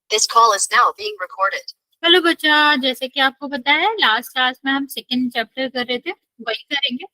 This call is now being recorded. Hello बच्चा, जैसे कि आपको पता है लास्ट क्लास में हम सेकंड चैप्टर कर रहे थे, वही करेंगे।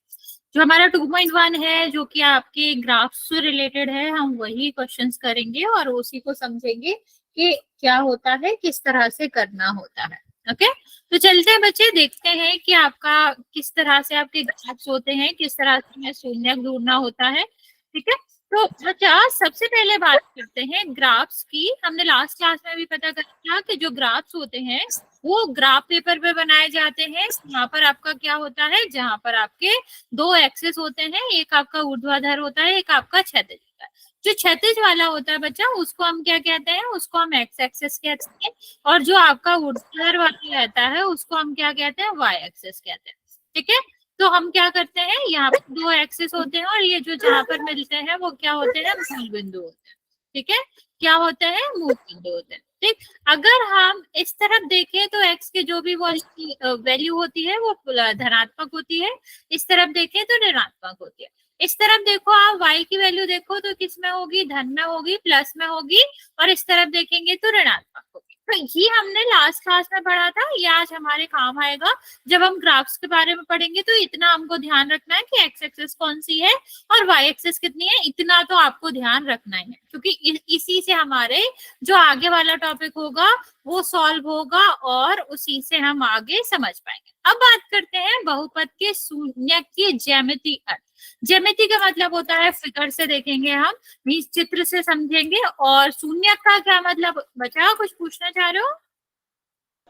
जो हमारा 2.1 है, जो कि आपके ग्राफ्स से रिलेटेड है, हम वही क्वेश्चंस करेंगे और उसी को समझेंगे कि क्या होता है, किस तरह से करना होता है। ओके, तो चलते हैं बच्चे, देखते हैं कि आपका किस तरह से आपके ग्राफ्स होते हैं, किस तरह से हमें शून्य ढूंढना होता है। ठीक है, तो बच्चा सबसे पहले बात करते हैं ग्राफ्स की। हमने लास्ट क्लास में भी पता कर लिया कि जो ग्राफ्स होते हैं वो ग्राफ पेपर पे बनाए जाते हैं। यहाँ पर आपका क्या होता है, जहां पर आपके दो एक्सेस होते हैं, एक आपका ऊर्ध्वाधर होता है, एक आपका क्षैतिज होता है। जो क्षैतिज वाला होता है बच्चा, उसको हम क्या कहते हैं, उसको हम एक्स एक्सेस कहते हैं। और जो आपका ऊर्ध्वाधर वाला रहता है उसको हम क्या कहते हैं, वाई एक्सेस कहते हैं। ठीक है, तो हम क्या करते हैं, यहाँ पर दो एक्सिस होते हैं और ये जो जहां पर मिलते हैं वो क्या होते हैं, मूल बिंदु होते हैं। ठीक है, क्या होते हैं, मूल बिंदु होते हैं। ठीक, अगर हम इस तरफ देखें तो x के जो भी वैल्यू होती है वो धनात्मक होती है, इस तरफ देखें तो ऋणात्मक होती है। इस तरफ देखो आप, y की वैल्यू देखो तो किस में होगी, धन में होगी, प्लस में होगी, और इस तरफ देखेंगे तो ऋणात्मक होगी। तो ये हमने लास्ट क्लास में पढ़ा था, ये आज हमारे काम आएगा जब हम ग्राफ्स के बारे में पढ़ेंगे। तो इतना हमको ध्यान रखना है कि एक्स एक्सिस कौन सी है और वाई एक्सिस कितनी है, इतना तो आपको ध्यान रखना ही है, क्योंकि इसी से हमारे जो आगे वाला टॉपिक होगा वो सॉल्व होगा और उसी से हम आगे समझ पाएंगे। अब बात करते हैं बहुपद के शून्य के ज्यामिति अर्थ। ज्यामिति का मतलब होता है, फिगर से देखेंगे हम, इस चित्र से समझेंगे। और शून्य का क्या मतलब, बचा कुछ पूछना चाह रहे हो?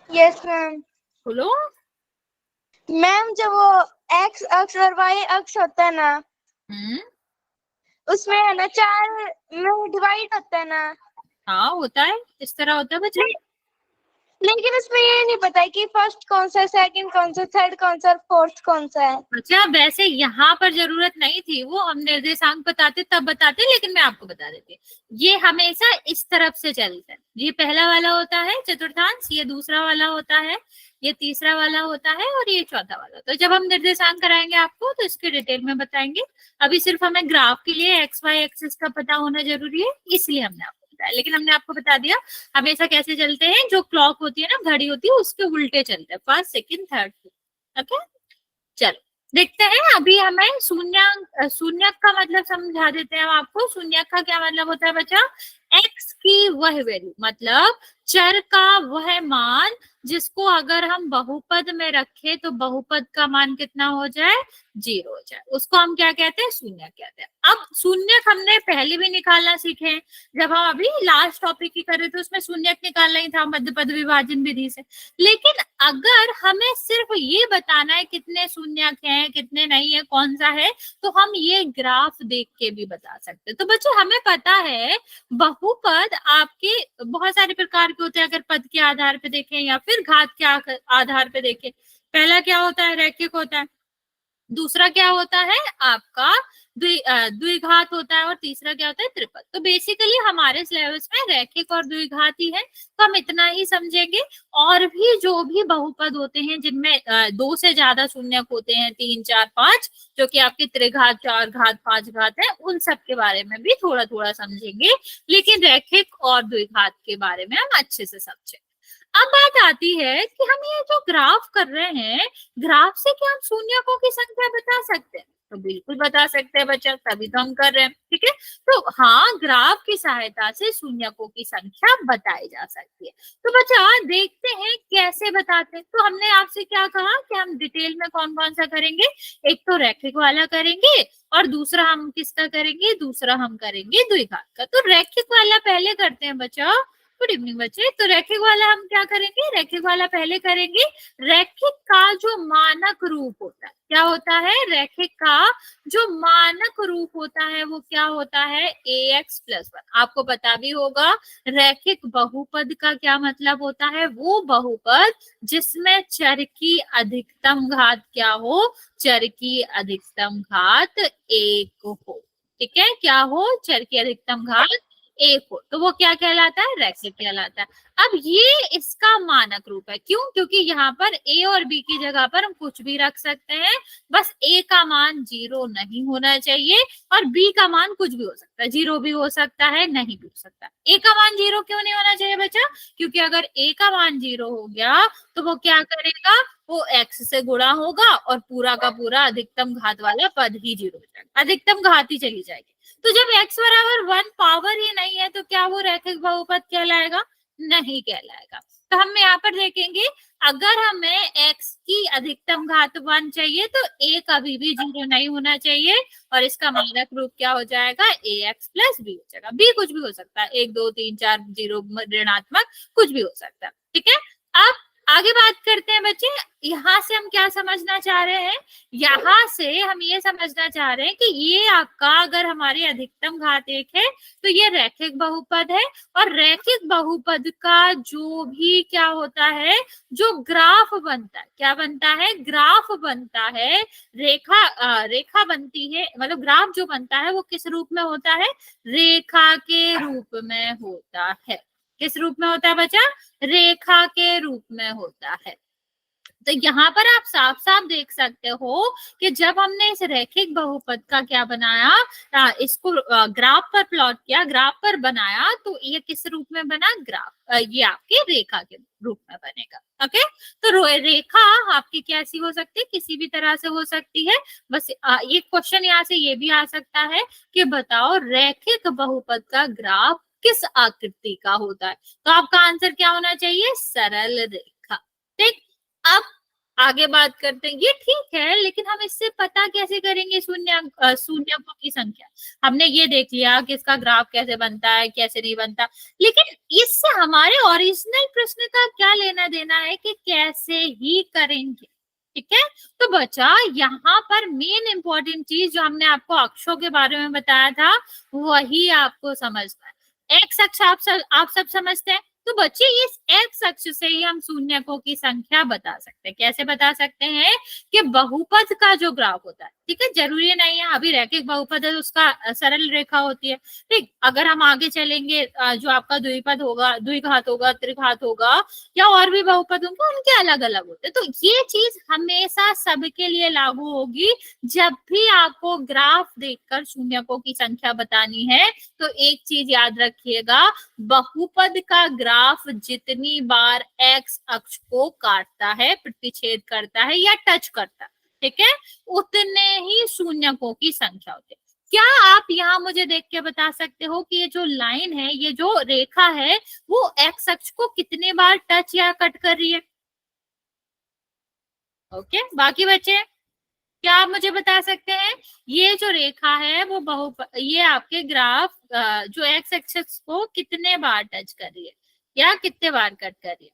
Yes ma'am. बोलो मैम, जब वो एक्स अक्ष और वाई अक्ष होता है ना, उसमें है ना 4 में डिवाइड होता है ना। हाँ होता है, इस तरह होता है बच्चा। लेकिन उसमें ये नहीं पता है कि फर्स्ट कौन सा, सेकंड कौन सा, थर्ड कौन सा, फोर्थ कौन सा है। अच्छा, वैसे यहाँ पर जरूरत नहीं थी, वो हम निर्देशांक बताते तब बताते, लेकिन मैं आपको बता देती। ये हमेशा इस तरफ से चलता है। ये पहला वाला होता है चतुर्थांश, ये दूसरा वाला होता है, ये तीसरा वाला होता है और ये चौथा वाला। तो जब हम निर्देशांक कराएंगे आपको तो इसके डिटेल में बताएंगे। अभी सिर्फ हमें ग्राफ के लिए एक्स वाई एक्सिस का पता होना जरूरी है, इसलिए हमने आपको बताया। लेकिन हमने आपको बता दिया हमेशा कैसे चलते हैं, जो क्लॉक होती है ना, घड़ी होती है, उसके उल्टे चलते हैं, फर्स्ट सेकेंड थर्ड। ओके, चलो देखते हैं। अभी हमें शून्यक का मतलब समझा देते हैं हम आपको। शून्यक का क्या मतलब होता है बच्चा, x की वह वैल्यू, मतलब चर का वह मान जिसको अगर हम बहुपद में रखें तो बहुपद का मान कितना हो जाए, 0 हो जाए, उसको हम क्या कहते हैं, शून्यक कहते हैं। अब शून्यक हमने पहले भी निकालना सीखे हैं, जब हम अभी लास्ट टॉपिक की कर रहे थे उसमें शून्यक निकालना ही था मध्य पद विभाजन विधि से। लेकिन अगर हमें सिर्फ ये बताना है कितने शून्यक हैं, कितने नहीं है, कौन सा है, तो हम ये ग्राफ देख के भी बता सकते हैं। तो बच्चों हमें पता है बहुपद आपके बहुत सारे प्रकार के होते हैं, अगर पद के आधार पे देखें या फिर घात के आधार पे देखें। पहला क्या होता है, रैखिक होता है। दूसरा क्या होता है आपका, द्विघात होता है। और तीसरा क्या होता है, त्रिपद। तो बेसिकली हमारे सिलेबस में रैखिक और द्विघात ही है, तो हम इतना ही समझेंगे। और भी जो भी बहुपद होते हैं जिनमें 2 से ज्यादा शून्यक होते हैं, 3 4 5, जो कि आपके त्रिघात, 4 घात, 5 घात है, उन सब के बारे में भी थोड़ा थोड़ा समझेंगे। लेकिन रैखिक और द्विघात के बारे में हम अच्छे से समझेंगे। अब बात आती है कि हम ये जो ग्राफ कर रहे हैं, ग्राफ से क्या हम शून्यकों की संख्या बता सकते हैं? तो बिल्कुल बता सकते हैं बच्चा, तभी तो हम कर रहे हैं। ठीक है, तो हाँ, ग्राफ की सहायता से शून्यकों की संख्या बताई जा सकती है। तो बच्चा देखते हैं कैसे बताते हैं। तो हमने आपसे क्या कहा कि हम डिटेल में कौन कौन सा करेंगे, एक तो रैखिक वाला करेंगे और दूसरा हम किसका करेंगे, दूसरा हम करेंगे द्विघात का। तो रैखिक वाला पहले करते हैं बच्चा। गुड इवनिंग बच्चे। तो रैखिक वाला हम क्या करेंगे, रैखिक वाला पहले करेंगे। रैखिक का जो मानक रूप होता है, क्या होता है, रैखिक का जो मानक रूप होता है वो क्या होता है, ax+1। आपको पता भी होगा रैखिक बहुपद का क्या मतलब होता है, वो बहुपद जिसमें चर की अधिकतम घात क्या हो, चर की अधिकतम घात 1 हो। ठीक है, क्या हो, चर की अधिकतम घात 1 हो, तो वो क्या कहलाता है, रैखिक कहलाता है। अब ये इसका मानक रूप है, क्यों? क्योंकि यहाँ पर ए और बी की जगह पर हम कुछ भी रख सकते हैं, बस ए का मान 0 नहीं होना चाहिए और बी का मान कुछ भी हो सकता है, 0 भी हो सकता है, नहीं भी हो सकता। ए का मान 0 क्यों नहीं होना चाहिए बच्चा? क्योंकि अगर ए का मान 0 हो गया तो वो क्या करेगा, वो x से गुणा होगा और पूरा का पूरा अधिकतम घात वाला पद ही 0 हो जाएगा, अधिकतम घात ही चली जाएगी। तो जब x बराबर 1 पावर ही नहीं है तो क्या वो रैखिक बहुपद कहलाएगा? नहीं कहलाएगा। तो हम यहाँ पर देखेंगे, अगर हमें x की अधिकतम घात 1 चाहिए तो a कभी भी 0 नहीं होना चाहिए और इसका मानक रूप क्या हो जाएगा, ax प्लस b हो जाएगा। b कुछ भी हो सकता है, 1 2 3 4 0 ऋणात्मक कुछ भी हो सकता है। ठीक है, अब आगे बात करते हैं बच्चे, यहाँ से हम क्या समझना चाह रहे हैं, यहाँ से हम ये समझना चाह रहे हैं कि ये आपका अगर हमारी अधिकतम घात 1 है तो ये रैखिक बहुपद है और रैखिक बहुपद का जो भी क्या होता है, जो ग्राफ बनता है, क्या बनता है, ग्राफ बनता है, रेखा बनती है, मतलब ग्राफ जो बनता है वो किस रूप में होता है, रेखा के रूप में होता है। किस रूप में होता है बच्चा, रेखा के रूप में होता है। तो यहाँ पर आप साफ साफ देख सकते हो कि जब हमने इस रैखिक बहुपद का क्या बनाया, इसको ग्राफ पर प्लॉट किया, ग्राफ पर बनाया, तो ये किस रूप में बना, ग्राफ, ये आपकी रेखा के रूप में बनेगा। ओके, तो रेखा आपकी कैसी हो सकती है, किसी भी तरह से हो सकती है। बस ये क्वेश्चन यहाँ से ये भी आ सकता है कि बताओ रैखिक बहुपद का ग्राफ किस आकृति का होता है, तो आपका आंसर क्या होना चाहिए, सरल रेखा। ठीक, अब आगे बात करते हैं, ये ठीक है, लेकिन हम इससे पता कैसे करेंगे शून्यकों की संख्या। हमने ये देख लिया कि इसका ग्राफ कैसे बनता है, कैसे नहीं बनता, लेकिन इससे हमारे ओरिजिनल प्रश्न का क्या लेना देना है कि कैसे ही करेंगे। ठीक है, तो बच्चा यहाँ पर मेन इंपॉर्टेंट चीज जो हमने आपको अक्षों के बारे में बताया था वही आपको समझना है। एक्स अक्ष आप सब समझते हैं, तो बच्चे इस एक्स अक्ष से ही हम शून्यकों की संख्या बता सकते हैं। कैसे बता सकते हैं कि बहुपद का जो ग्राफ होता है, ठीक है, जरूरी नहीं है अभी रैखिक बहुपद है तो उसका सरल रेखा होती है। ठीक, अगर हम आगे चलेंगे जो आपका द्विपद होगा, द्विघात होगा, त्रिघात होगा या और भी बहुपद होंगे, उनके अलग अलग होते हैं। तो ये चीज हमेशा सबके लिए लागू होगी। जब भी आपको ग्राफ देखकर शून्यकों की संख्या बतानी है तो एक चीज याद रखिएगा, बहुपद का ग्राफ जितनी बार एक्स अक्ष को काटता है, प्रतिच्छेद करता है या टच करता है, ठीक है, उतने ही शून्यकों की संख्या होती है। क्या आप यहाँ मुझे देख के बता सकते हो कि ये जो लाइन है, ये जो रेखा है, वो एक्स अक्ष को कितने बार टच या कट कर रही है? ओके, बाकी बच्चे क्या आप मुझे बता सकते हैं, ये जो रेखा है वो ये आपके ग्राफ जो एक्स एक्सिस को कितने बार टच कर रही है या कितने बार कट कर रही है?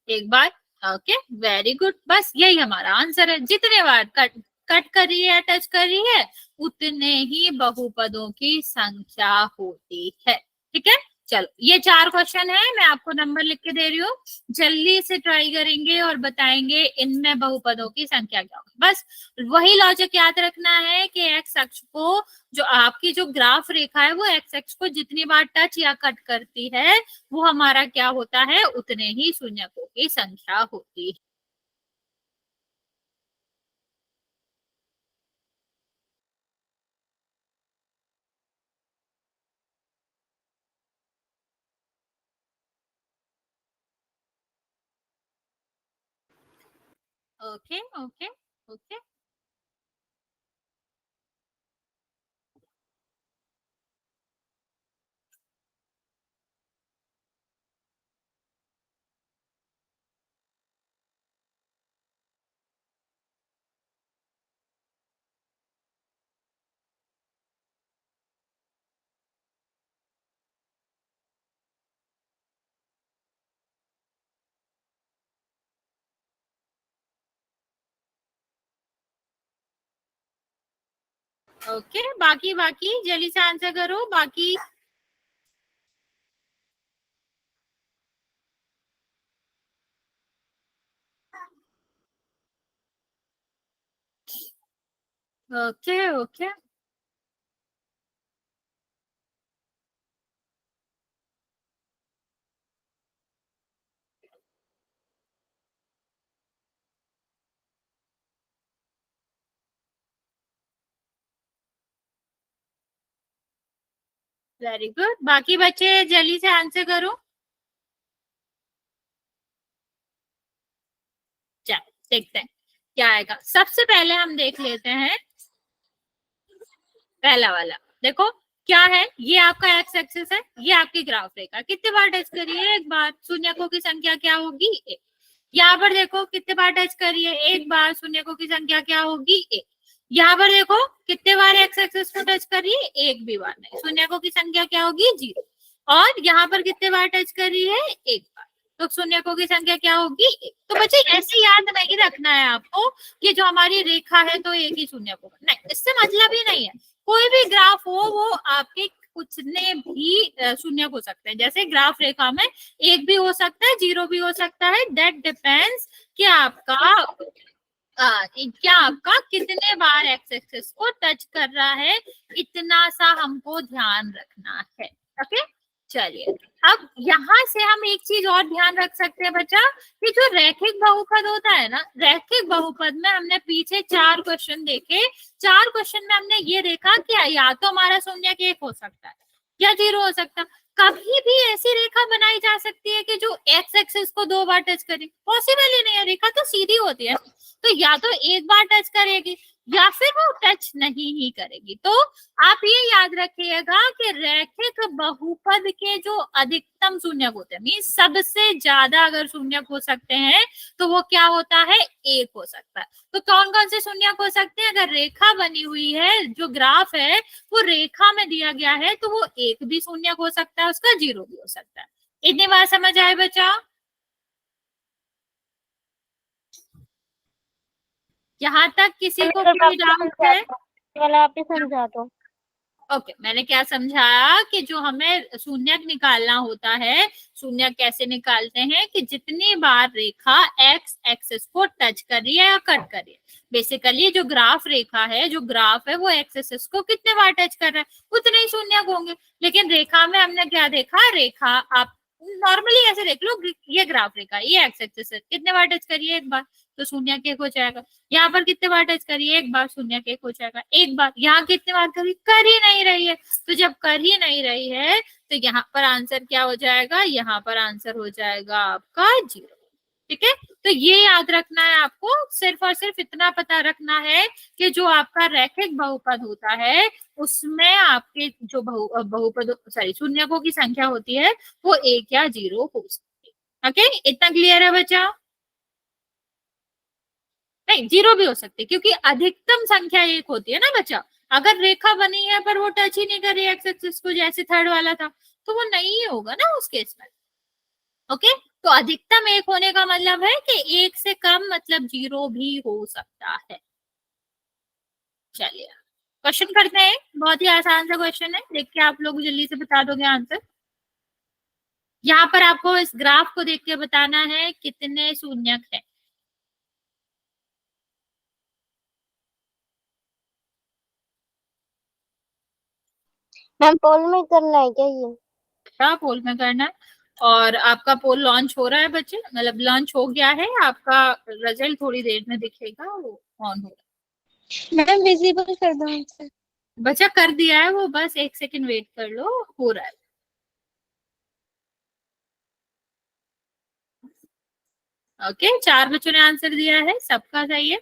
एक बार। ओके, वेरी गुड, बस यही हमारा आंसर है। जितने बार कट कट कर रही है, टच कर रही है, उतने ही बहुपदों की संख्या होती है। ठीक है, चलो ये 4 क्वेश्चन है, मैं आपको नंबर लिख के दे रही हूँ, जल्दी से ट्राई करेंगे और बताएंगे इनमें बहुपदों की संख्या क्या होगी। बस वही लॉजिक याद रखना है कि एक्स अक्ष को, जो आपकी जो ग्राफ रेखा है वो एक्स अक्ष को जितनी बार टच या कट करती है वो हमारा क्या होता है, उतने ही शून्यकों की संख्या होती है। ओके ओके ओके, ओके, बाकी बाकी जल्दी से आंसर करो बाकी। Okay okay, very good. बाकी बच्चे जल्दी से आंसर करो। चलो देखते हैं क्या आएगा। सबसे पहले हम देख लेते हैं पहला वाला। देखो क्या है, ये आपका एक्स एक्सिस है, ये आपकी ग्राफ रेखा। कितने बार टच करिए? एक बार। शून्यकों की संख्या क्या होगी? एक। यहाँ पर देखो कितने बार टच करिए? एक बार। शून्यकों की संख्या क्या होगी? एक। यहाँ पर देखो कितने बार एक्स एक्सिस को टच करिए? एक भी बार नहीं। शून्यकों की संख्या क्या होगी? जीरो। और यहाँ पर कितने बार टच करिए? एक बार। तो शून्यकों की संख्या क्या होगी? एक। तो बच्चे ऐसे याद नहीं रखना है आपको कि जो हमारी रेखा है तो एक ही शून्यकों का, नहीं, इससे मतलब ही नहीं है। कोई भी ग्राफ हो वो आपके कुछने भी शून्य हो सकते हैं। जैसे ग्राफ रेखा में एक भी हो सकता है, जीरो भी हो सकता है। दैट डिपेंड्स कि आपका क्या आपका कितने बार एक्स एक्सिस को टच कर रहा है, इतना सा हमको ध्यान रखना है। ओके, चलिए। अब यहाँ से हम एक चीज और ध्यान रख सकते हैं बच्चा, कि जो रैखिक बहुपद होता है ना, रैखिक बहुपद में हमने पीछे 4 क्वेश्चन देखे। 4 क्वेश्चन में हमने ये देखा कि या तो हमारा शून्य एक हो सकता है या जीरो हो सकता है। कभी भी ऐसी रेखा बनाई जा सकती है कि जो एक्स एक्सिस को 2 बार टच करे? पॉसिबल ही नहीं है, रेखा तो सीधी होती है। तो या तो एक बार टच करेगी या फिर वो टच नहीं ही करेगी। तो आप ये याद रखिएगा कि रैखिक बहुपद के जो अधिकतम शून्यक होते हैं, मीन्स सबसे ज्यादा अगर शून्यक हो सकते हैं, तो वो क्या होता है? एक हो सकता है। तो कौन कौन से शून्यक हो सकते हैं? अगर रेखा बनी हुई है, जो ग्राफ है वो रेखा में दिया गया है, तो वो एक भी शून्यक हो सकता है, उसका जीरो भी हो सकता है। इतनी बात समझ आए बच्चा? यहाँ तक किसी को कोई डाउट है? वाला आप ही समझा दो। ओके, मैंने क्या समझाया कि जो हमें शून्यक निकालना होता है, शून्यक कैसे निकालते हैं कि जितनी बार रेखा एक्स एक्सिस को टच कर रही है या कट कर रही है। बेसिकली जो ग्राफ रेखा है, जो ग्राफ है, वो एक्स एक्सिस को कितने बार टच कर रहा है, उतने ही शून्यक होंगे। लेकिन रेखा में हमने क्या देखा? रेखा आप नॉर्मली ऐसे देख लो, ये ग्राफ रेखा, ये एक्स एक्सिस है, कितने बार टच करिए? एक बार, तो शून्य एक हो जाएगा। यहाँ पर कितने बार टच करिए? एक बार, शून्य एक हो जाएगा। एक बार। यहाँ कितने बार करी? कर ही नहीं रही है। तो जब कर ही नहीं रही है तो यहाँ पर आंसर क्या हो जाएगा? यहाँ पर आंसर हो जाएगा आपका जीरो। ठीक है, तो ये याद रखना है आपको। सिर्फ और सिर्फ इतना पता रखना है कि जो आपका रैखिक बहुपद होता है उसमें आपके जो बहुपद सॉरी शून्यकों की संख्या होती है वो एक या जीरो हो सकती है। ओके, इतना क्लियर है बच्चा? नहीं, जीरो भी हो सकती है क्योंकि अधिकतम संख्या एक होती है ना बच्चा। अगर रेखा बनी है पर वो टच ही नहीं कर रही एक्स एक्सिस को, जैसे थर्ड वाला था, तो वो नहीं होगा ना उस केस में। ओके, तो अधिकतम एक होने का मतलब है कि एक से कम मतलब जीरो भी हो सकता है। चलिए क्वेश्चन करते हैं। बहुत ही आसान सा क्वेश्चन है, देख के आप लोग जल्दी से बता दोगे आंसर। यहाँ पर आपको इस ग्राफ को देख के बताना है कितने शून्यक है। मैम पोल में करना है क्या ये? क्या पोल में करना है? और आपका पोल लॉन्च हो रहा है बच्चे, मतलब लॉन्च हो गया है आपका। रिजल्ट थोड़ी देर में दिखेगा, वो ऑन हो रहा मैम विजिबल कर दो आंसर। है। बच्चा कर दिया है वो, बस 1 सेकंड वेट कर लो, हो रहा है। ओके, 4 बच्चों ने आंसर दिया है, सबका सही है।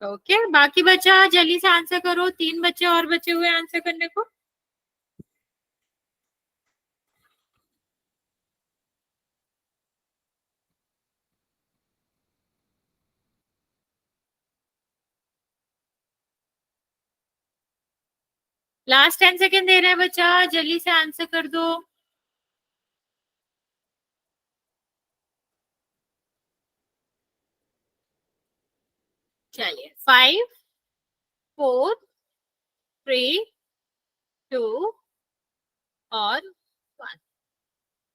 ओके, बाकी बच्चा जल्दी से आंसर करो। 3 बच्चे और बचे हुए आंसर करने को। लास्ट 10 सेकेंड दे रहे हैं बच्चा, जल्दी से आंसर कर दो। चलिए 5 4 3 2 और 1।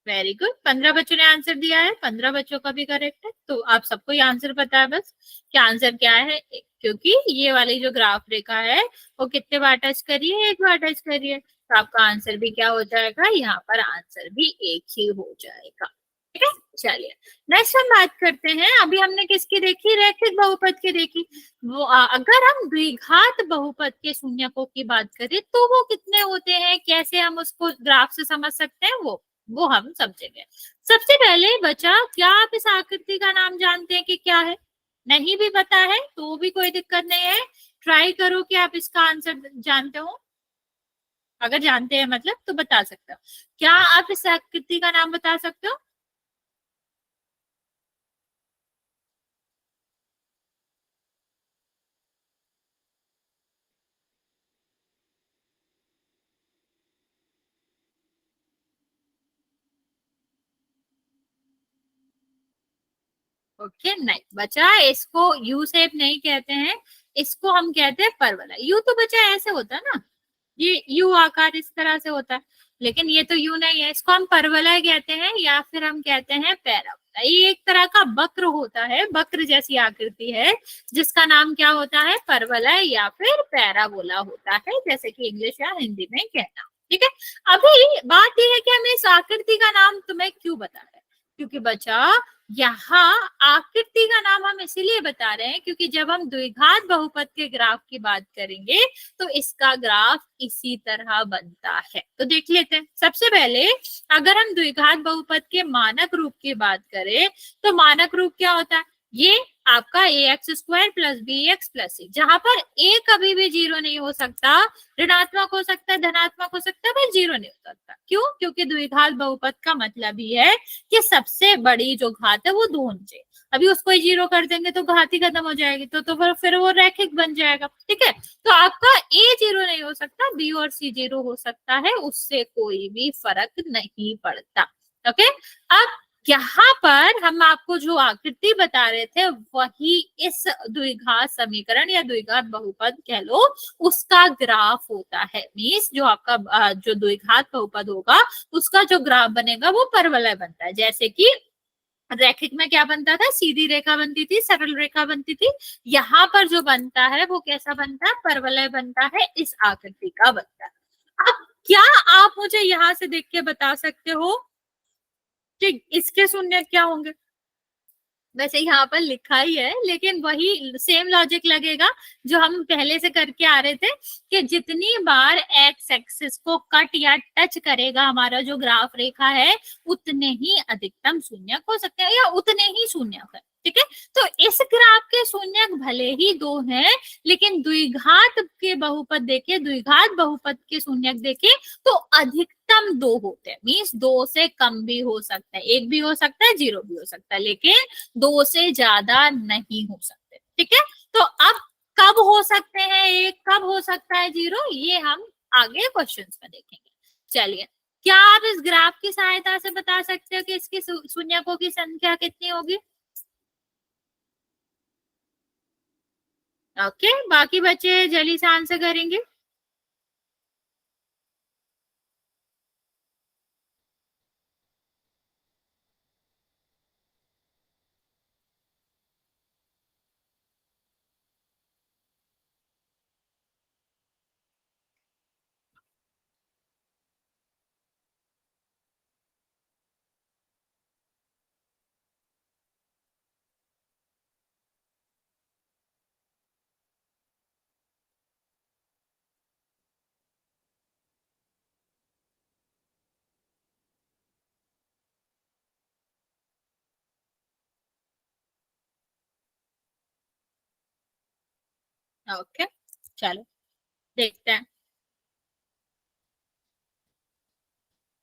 वेरी गुड, 15 बच्चों ने आंसर दिया है, 15 बच्चों का भी करेक्ट है। तो आप सबको ये आंसर पता है बस कि आंसर क्या है, क्योंकि ये वाली जो ग्राफ रेखा है वो कितने बार टच करी है, एक बार टच करी है, तो आपका आंसर भी क्या हो जाएगा, यहाँ पर आंसर भी एक ही हो जाएगा। ठीक है, चलिए नेक्स्ट हम बात करते हैं। अभी हमने किसकी देखी, रैखिक बहुपद की देखी। वो अगर हम द्विघात बहुपद के शून्यकों की बात करें तो वो कितने होते हैं, कैसे हम उसको ग्राफ से समझ सकते हैं, वो हम समझेंगे। सबसे पहले बचा, क्या आप इस आकृति का नाम जानते हैं कि क्या है? नहीं भी पता है तो भी कोई दिक्कत नहीं है, ट्राई करो कि आप इसका आंसर जानते हो। अगर जानते हैं मतलब तो बता सकते हो। क्या आप इस आकृति का नाम बता सकते हो? ओके नहीं बचा, इसको यू शेप नहीं कहते हैं, इसको हम कहते हैं परवलय। यू तो बचा ऐसे होता है ना, ये यू आकार इस तरह से होता है, लेकिन ये तो यू नहीं है, इसको हम परवलय कहते हैं या फिर हम कहते हैं पैराबोला। ये एक तरह का वक्र होता है, वक्र जैसी आकृति है, जिसका नाम क्या होता है, परवलय या फिर पैराबोला होता है, जैसे कि इंग्लिश या हिंदी में कहना। ठीक है, अभी बात यह है कि हमें इस आकृति का नाम तुम्हें क्यों बता रहे हैं, क्योंकि बचा यहाँ आकृति का नाम हम इसीलिए बता रहे हैं क्योंकि जब हम द्विघात बहुपद के ग्राफ की बात करेंगे तो इसका ग्राफ इसी तरह बनता है। तो देख लेते हैं। सबसे पहले अगर हम द्विघात बहुपद के मानक रूप की बात करें तो मानक रूप क्या होता है, ये आपका ax² plus bx plus c, जहां पर a कभी भी जीरो नहीं हो सकता, ऋणात्मक हो सकता है, धनात्मक हो सकता है, पर जीरो नहीं हो सकता। क्यों? क्योंकि द्विघात बहुपद का मतलब ही है कि सबसे बड़ी जो घात है वो 2 होनी चाहिए। अभी उसको ही जीरो कर देंगे तो घात ही खत्म हो जाएगी, तो फिर वो रैखिक बन जाएगा। ठीक है, तो आपका ए जीरो नहीं हो सकता, बी और सी जीरो हो सकता है, उससे कोई भी फर्क नहीं पड़ता। ओके, अब यहाँ पर हम आपको जो आकृति बता रहे थे वही इस द्विघात समीकरण या द्विघात बहुपद कह लो उसका ग्राफ होता है। मीन्स जो आपका जो द्विघात बहुपद होगा उसका जो ग्राफ बनेगा वो परवलय बनता है। जैसे कि रैखिक में क्या बनता था, सीधी रेखा बनती थी, सरल रेखा बनती थी, यहाँ पर जो बनता है वो कैसा बनता है, परवलय बनता है, इस आकृति का बनता है। अब क्या आप मुझे यहाँ से देख के बता सकते हो कि इसके शून्य क्या होंगे? वैसे यहाँ पर लिखा ही है लेकिन वही सेम लॉजिक लगेगा जो हम पहले से करके आ रहे थे कि जितनी बार एक्स एक्सिस को कट या टच करेगा हमारा जो ग्राफ रेखा है उतने ही अधिकतम शून्यक हो सकते हैं या उतने ही शून्यक है। ठीक है, तो इस ग्राफ के शून्यक भले ही 2 हैं लेकिन द्विघात के बहुपद देखे, द्विघात बहुपद के शून्यक देखे तो अधिकतम 2 होते हैं। मीन्स 2 से कम भी हो सकता है, 1 भी हो सकता है, 0 भी हो सकता है, लेकिन 2 से ज्यादा नहीं हो सकते। ठीक है, तो अब कब हो सकते हैं 1, कब हो सकता है 0, ये हम आगे क्वेश्चंस में देखेंगे। चलिए, क्या आप इस ग्राफ की सहायता से बता सकते हो कि इसकी शून्यकों की संख्या कितनी होगी? ओके, बाकी बच्चे जल्दी से आंसर करेंगे। ओके, चलो देखते हैं।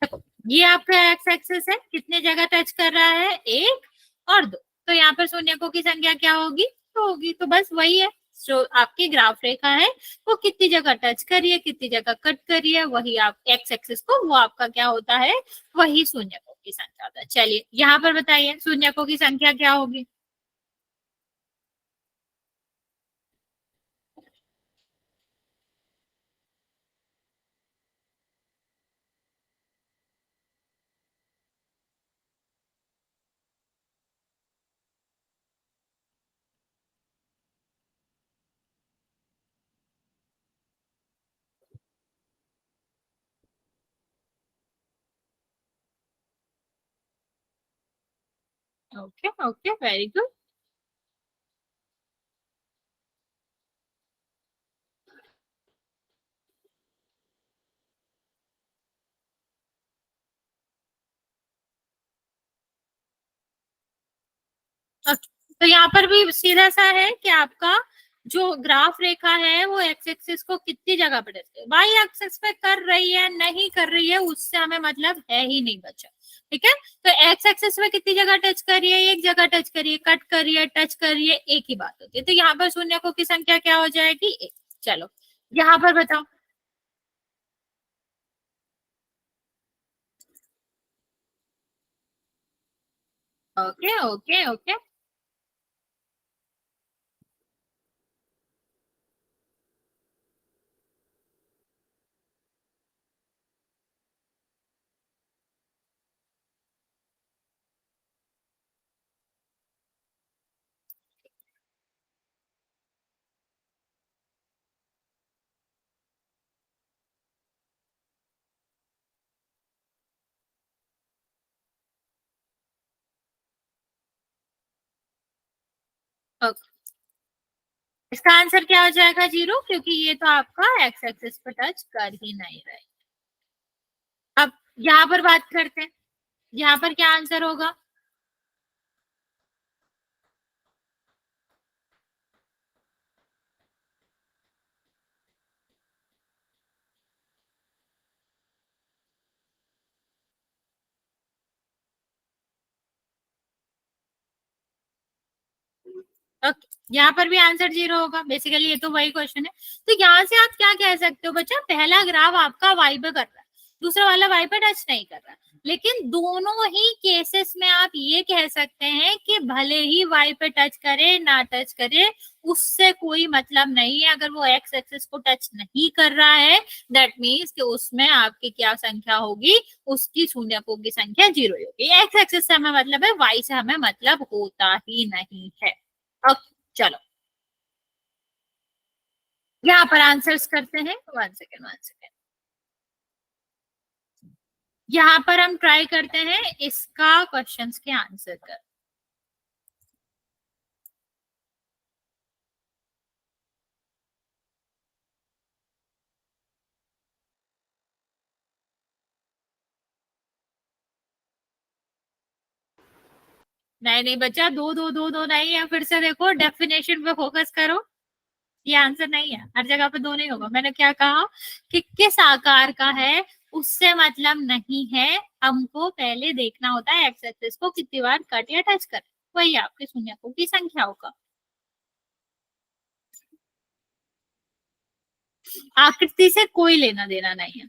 देखो, ये आपका एक्स एक्सिस है, कितने जगह टच कर रहा है, 1 और 2, तो यहाँ पर शून्यकों की संख्या क्या होगी, तो होगी, तो बस वही है। जो आपकी ग्राफ रेखा है वो कितनी जगह टच करिए, कितनी जगह कट करिए, वही आप एक्स एक्सिस को, वो आपका क्या होता है, वही शून्यकों की संख्या होता है। चलिए यहाँ पर बताइए शून्यकों की संख्या क्या होगी। Okay okay, very good. तो यहाँ पर भी सीधा सा है कि आपका जो ग्राफ रेखा है वो एक्स एक्सिस को कितनी जगह पे टच है, वाई एक्सिस पे कर रही है नहीं कर रही है उससे हमें मतलब है ही नहीं बचा। ठीक है, तो एक्स एक्सिस में कितनी जगह टच करिए, एक जगह टच करिए, कट करिए, टच करिए, एक ही बात होती है। तो यहाँ पर शून्यकों की संख्या क्या हो जाएगी, एक। चलो यहाँ पर बताओ। Okay okay okay. ओके, इसका आंसर क्या हो जाएगा, जीरो, क्योंकि ये तो आपका एक्स एक्सिस पर टच कर ही नहीं रहे। अब यहाँ पर बात करते हैं, यहाँ पर क्या आंसर होगा। ओके, यहाँ पर भी आंसर जीरो होगा, बेसिकली ये तो वही क्वेश्चन है। तो यहाँ से आप क्या कह सकते हो बच्चा, पहला ग्राफ आपका वाई पे कर रहा है, दूसरा वाला वाई पे टच नहीं कर रहा है, लेकिन दोनों ही केसेस में आप ये कह सकते हैं कि भले ही वाई पे टच करे ना टच करे उससे कोई मतलब नहीं है। अगर वो एक्स एक्सिस को टच नहीं कर रहा है दैट मीन्स कि उसमें आपकी क्या संख्या होगी, उसकी शून्यकों की संख्या जीरो होगी। एक्स एक्सिस से हमें मतलब है, वाई से हमें मतलब होता ही नहीं है। अब चलो यहाँ पर आंसर्स करते हैं, वन सेकेंड वन सेकेंड। यहाँ पर हम ट्राई करते हैं इसका क्वेश्चंस के आंसर कर। नहीं नहीं बच्चा, दो दो दो दो नहीं है, फिर से देखो डेफिनेशन पे फोकस करो। ये आंसर नहीं है, हर जगह पे दो नहीं होगा। मैंने क्या कहा कि किस आकार का है उससे मतलब नहीं है, हमको पहले देखना होता है एक्स एक्सिस को कितनी बार कट या टच कर, वही आपके शून्यकों की संख्या होगा। आकृति से कोई लेना देना नहीं है।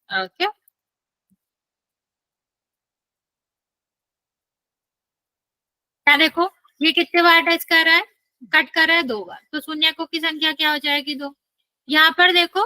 ओके, क्या देखो, ये कितने बार टच कर रहा है, कट कर रहा है दो बार, तो शून्यकों की संख्या क्या हो जाएगी, दो। यहाँ पर देखो,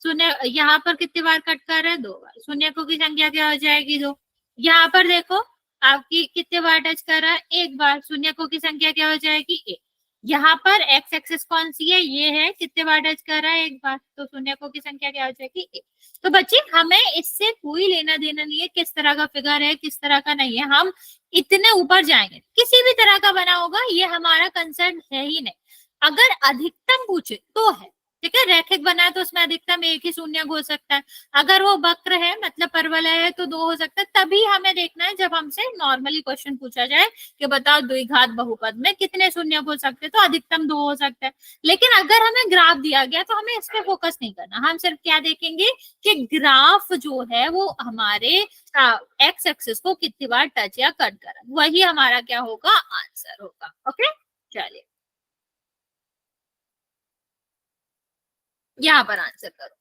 शून्य यहाँ पर कितनी बार कट कर रहा है, दो बार, शून्यकों की संख्या क्या हो जाएगी, दो। यहाँ पर देखो आपकी कितने बार टच कर रहा है, एक बार, शून्यकों की संख्या क्या हो जाएगी, एक। यहाँ पर एक्स एक्सिस कौन सी है, ये है, कितने बार टच कर रहा है, एक बार, तो शून्यकों की संख्या क्या हो जाएगी, एक। तो बच्चे हमें इससे कोई लेना देना नहीं है किस तरह का फिगर है किस तरह का नहीं है, हम इतने ऊपर जाएंगे किसी भी तरह का बना होगा ये हमारा कंसर्न है ही नहीं। अगर अधिकतम पूछे तो है, ठीक है, रैखिक बना है तो उसमें अधिकतम एक ही शून्यक हो सकता है, अगर वो वक्र है मतलब परवलय है तो दो हो सकता है, तभी हमें देखना है जब हमसे नॉर्मली क्वेश्चन पूछा जाए कि बताओ द्विघात बहुपद में कितने शून्य हो सकते हैं, तो अधिकतम दो हो सकता है। लेकिन अगर हमें ग्राफ दिया गया तो हमें इस पे फोकस नहीं करना, हम सिर्फ क्या देखेंगे कि ग्राफ जो है वो हमारे एक्स एक्सिस को कितनी बार टच या कट कर, वही हमारा क्या होगा, आंसर होगा। ओके, चलिए यहाँ पर आंसर करो।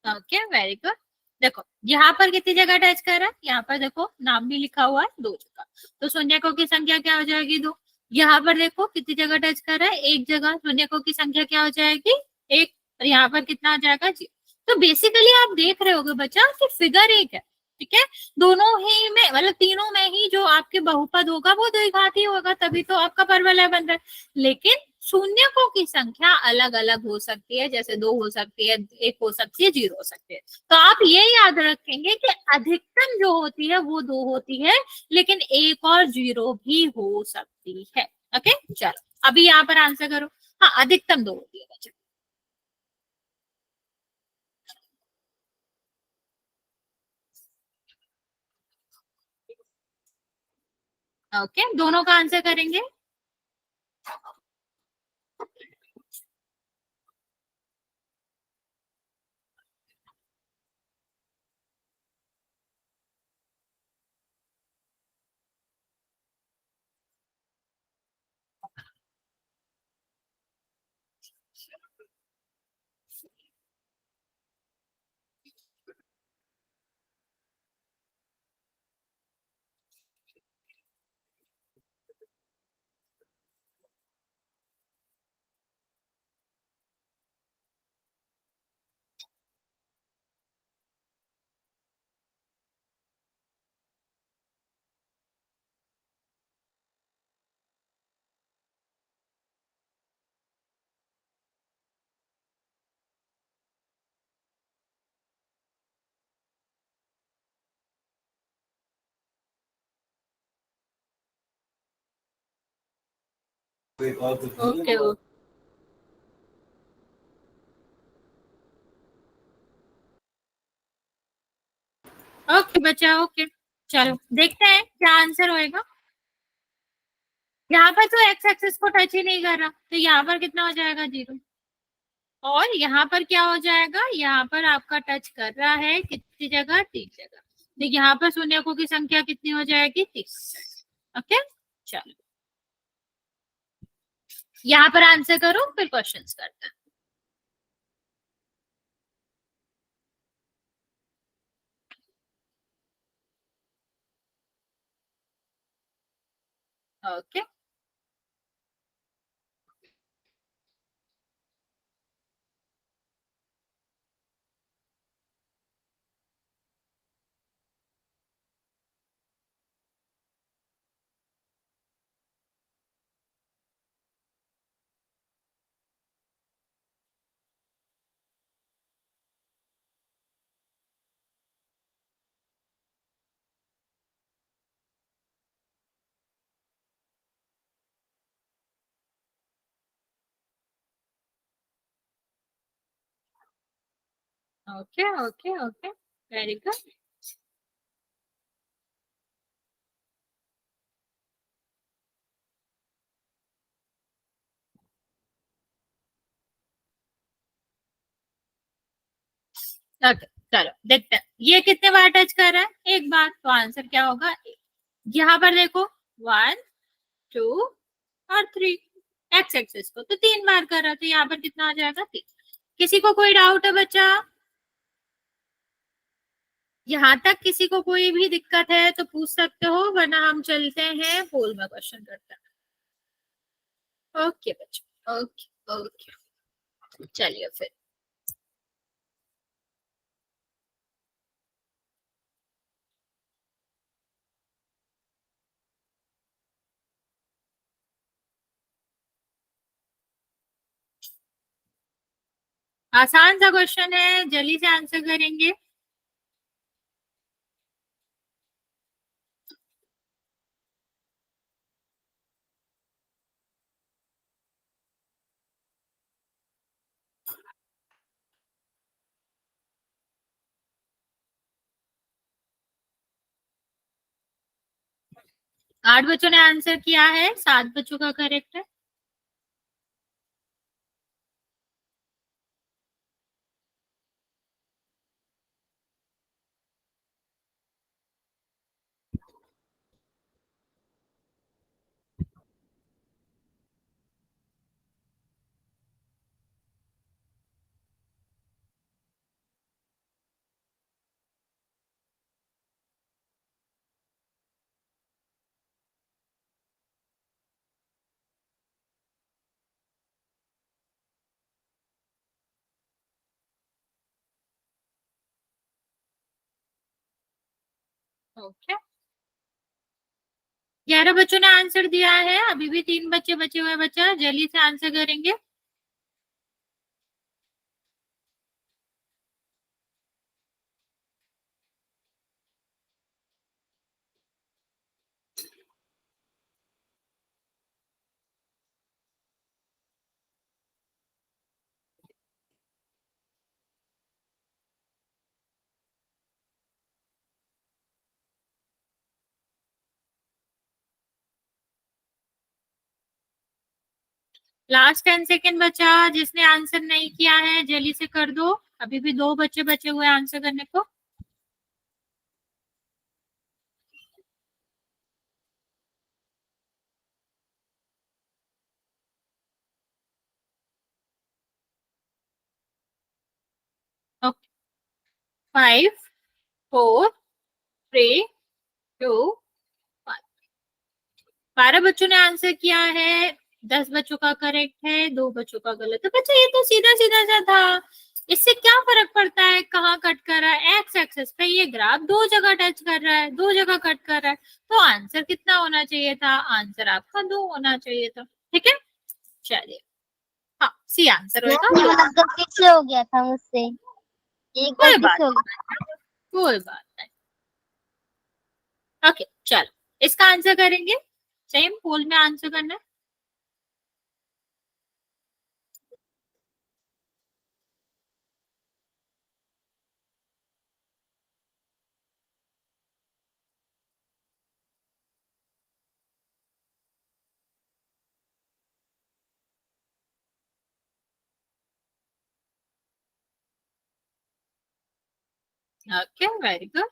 Okay, very good. देखो यहाँ पर कितनी जगह टच कर रहा है, यहाँ पर देखो नाम भी लिखा हुआ है दो जगह, तो शून्यकों की संख्या क्या हो जाएगी, दो। यहाँ पर देखो कितनी जगह टच कर रहा है, एक जगह, शून्यकों की संख्या क्या हो जाएगी, एक। और यहाँ पर कितना आ जाएगा, जी। तो बेसिकली आप देख रहे होगे बच्चा कि फिगर एक है, ठीक है, दोनों ही में मतलब तीनों में ही जो आपके बहुपद होगा वो द्विघाती होगा, तभी तो आपका परवलय बन रहा है। लेकिन शून्यकों की संख्या अलग अलग हो सकती है, जैसे दो हो सकती है, एक हो सकती है, जीरो हो सकती है। तो आप ये याद रखेंगे कि अधिकतम जो होती है वो दो होती है, लेकिन एक और जीरो भी हो सकती है। ओके, चलो अभी यहाँ पर आंसर करो। हाँ, अधिकतम दो होती है बच्चे। ओके, दोनों का आंसर करेंगे। ओके ओके बच्चा, ओके, चलो देखते हैं क्या आंसर होएगा। यहाँ पर तो एक्स एक्सिस को टच ही नहीं कर रहा, तो यहाँ पर कितना हो जाएगा, जीरो। और यहाँ पर क्या हो जाएगा, यहाँ पर आपका टच कर रहा है कितनी जगह, तीन जगह, तो यहाँ पर शून्यकों की संख्या कितनी हो जाएगी, तीस। ओके, चलो यहाँ पर आंसर करो फिर क्वेश्चंस करते हैं। Okay, okay okay okay, very good. Okay, चलो देखते हैं ये कितने बार टच कर रहा है, एक बार, तो आंसर क्या होगा। यहाँ पर देखो 1 2 और 3, एक्स एक्सिस को तो 3 बार कर रहा है, तो यहाँ पर कितना आ जाएगा 3। किसी को कोई डाउट है बच्चा? यहाँ तक किसी को कोई भी दिक्कत है तो पूछ सकते हो, वरना हम चलते हैं पोल में क्वेश्चन करते हैं। ओके बच्चा, ओके ओके, चलिए फिर। आसान सा क्वेश्चन है, जल्दी से आंसर करेंगे। 8 बच्चों ने आंसर किया है, 7 बच्चों का करेक्ट है। ओके, 11 बच्चों ने आंसर दिया है, अभी भी 3 बच्चे बचे हुए। बच्चा जल्दी से आंसर करेंगे। लास्ट 10 सेकेंड बचा, जिसने आंसर नहीं किया है जल्दी से कर दो, अभी भी 2 बच्चे बचे हुए आंसर करने को। ओके, 5 4 3 2 1। 12 बच्चों ने आंसर किया है, 10 बच्चों का करेक्ट है, 2 बच्चों का गलत है। बच्चा ये तो सीधा सीधा सा था, इससे क्या फर्क पड़ता है कहाँ कट कर रहा है। एक्स एक्सेस पे ये ग्राफ 2 जगह टच कर रहा है, 2 जगह कट कर रहा है, तो आंसर कितना होना चाहिए था? आंसर आपका 2 होना चाहिए था। ठीक है, चलिए, हाँ सी आंसर होगा। गलती से हो गया था मुझसे, एक कोई गलती बात से हो गया। नहीं, कोई बात नहीं। ओके चलो, इसका आंसर करेंगे, सेम पोल में आंसर करना है। Okay, very good.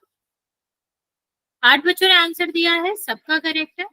8 बच्चों ने आंसर दिया है, सबका करेक्ट है।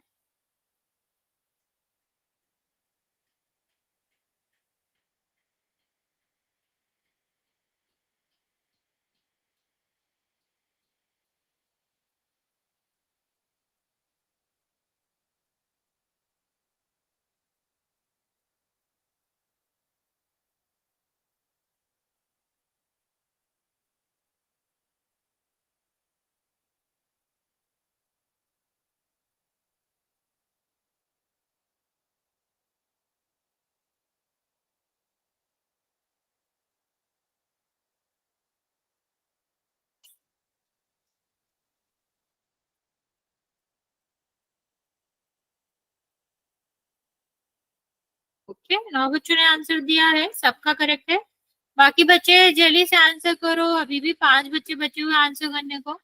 ओके, 9 बच्चों ने आंसर दिया है, सबका करेक्ट है। बाकी बच्चे जल्दी से आंसर करो, अभी भी 5 बच्चे बचे हुए आंसर करने को।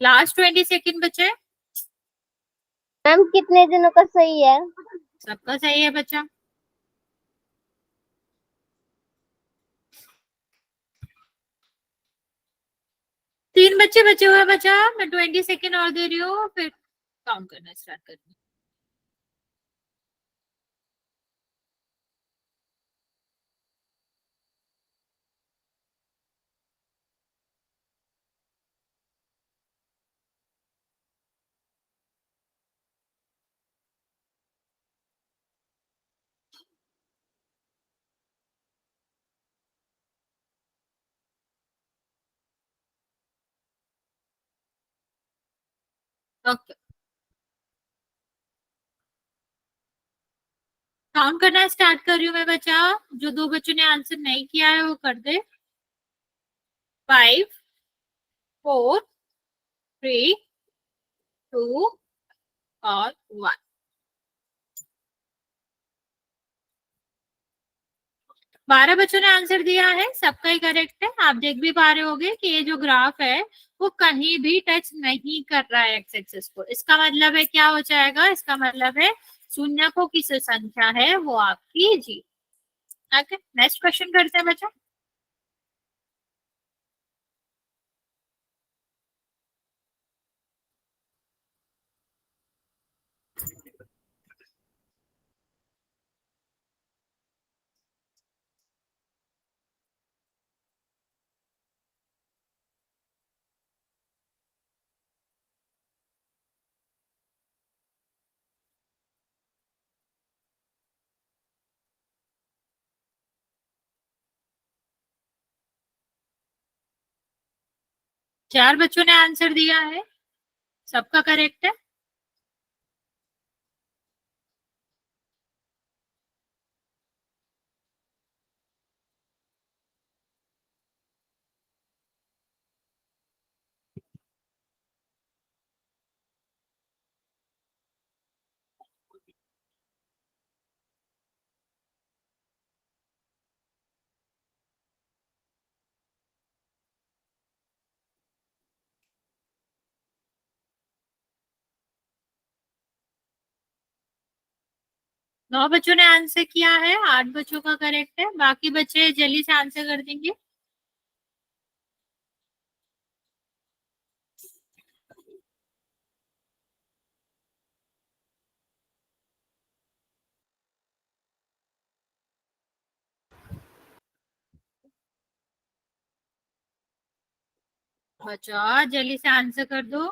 लास्ट 20 सेकेंड बचे। मैम कितने दिनों का सही है? सबका सही है बच्चा। तीन बच्चे बचे हुए हैं बच्चा, मैं 20 सेकेंड और दे रही हूँ, फिर काउंट करना स्टार्ट करना। ओके, काउंट करना स्टार्ट कर रही हूँ मैं बच्चा। जो दो बच्चों ने आंसर नहीं किया है वो कर दे। 5, 4, 3, 2 और 1। 12 बच्चों ने आंसर दिया है, सबका ही करेक्ट है। आप देख भी पा रहे होगे कि ये जो ग्राफ है वो कहीं भी टच नहीं कर रहा है एक्स एक्सिस को। इसका मतलब है क्या हो जाएगा, इसका मतलब है शून्यकों की जो संख्या है वो आपकी जी। ओके, नेक्स्ट क्वेश्चन करते हैं बच्चों। 4 बच्चों ने आंसर दिया है, सबका करेक्ट है। 9 बच्चों ने आंसर किया है, 8 बच्चों का करेक्ट है। बाकी बच्चे जल्दी से आंसर कर देंगे। बच्चा जल्दी से आंसर कर दो।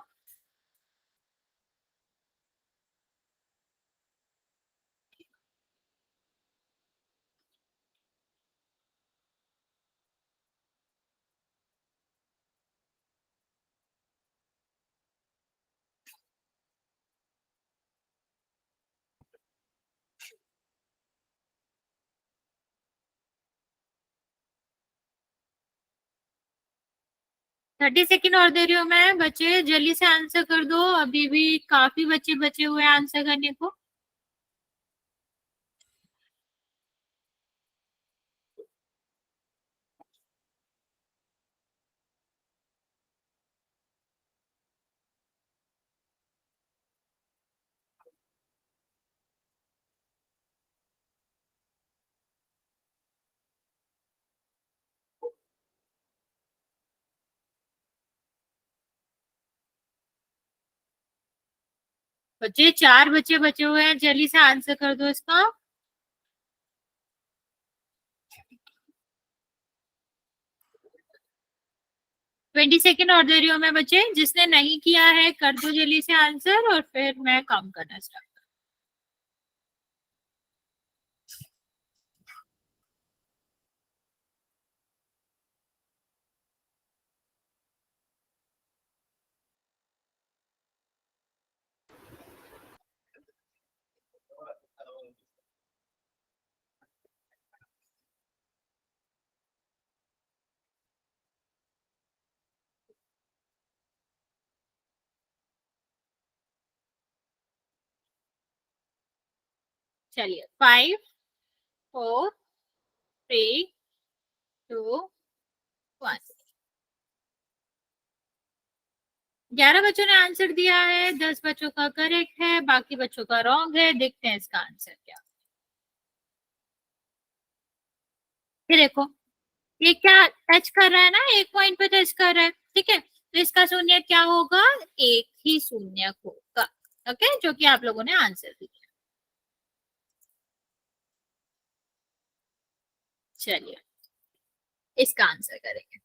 30 सेकेंड और दे रही हूँ मैं, बच्चे जल्दी से आंसर कर दो, अभी भी काफी बच्चे बचे हुए हैं आंसर करने को। बच्चे 4 बच्चे बचे हुए हैं, जल्दी से आंसर कर दो इसका। 20 सेकेंड और दे रही हूँ मैं बच्चे, जिसने नहीं किया है कर दो जल्दी से आंसर और फिर मैं काउंट करना स्टार्ट। चलिए 5 4 3 2 1। 11 बच्चों ने आंसर दिया है, 10 बच्चों का करेक्ट है, बाकी बच्चों का रॉन्ग है। देखते हैं इसका आंसर क्या। ये देखो, ये क्या टच कर रहा है ना, एक पॉइंट पे टच कर रहा है, ठीक है। तो इसका शून्य क्या होगा, एक ही शून्य होगा। ओके, जो कि आप लोगों ने आंसर दिया। चलिए इसका आंसर करेंगे।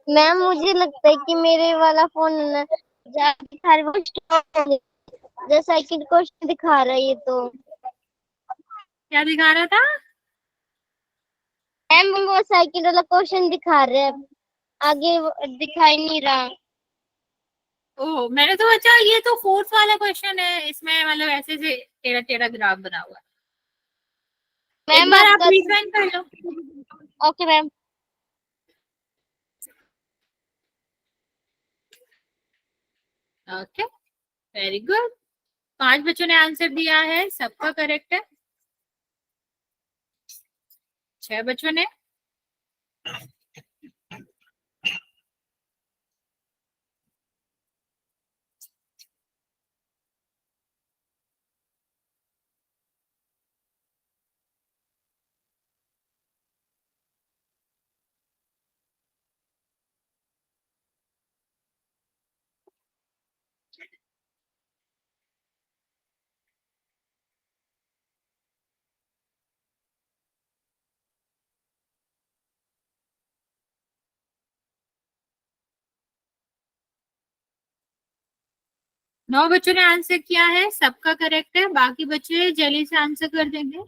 मैम मुझे लगता है कि मेरे वाला फोन दिखा रहा है, जैसा कि क्वेश्चन दिखा रहा है ये तो। क्या दिखा रहा था? मैम वो साइकिल वाला क्वेश्चन दिखा रहे हैं, आगे दिखाई नहीं रहा। ओह, मैंने तो अच्छा, ये तो फोर्थ वाला क्वेश्चन है, इसमें मतलब ऐसे से टेढ़ा टेढ़ा ग्राफ बना हुआ है। एक मैम बार आप आपका रिफाइन कर लो। Okay ma'am. Okay, very good. 5 बच्चों ने आंसर दिया है, सबका करेक्ट है। 6 बच्चों ने। नौ बच्चों ने आंसर किया है, सबका करेक्ट है, बाकी बच्चे जल्दी से आंसर कर देंगे।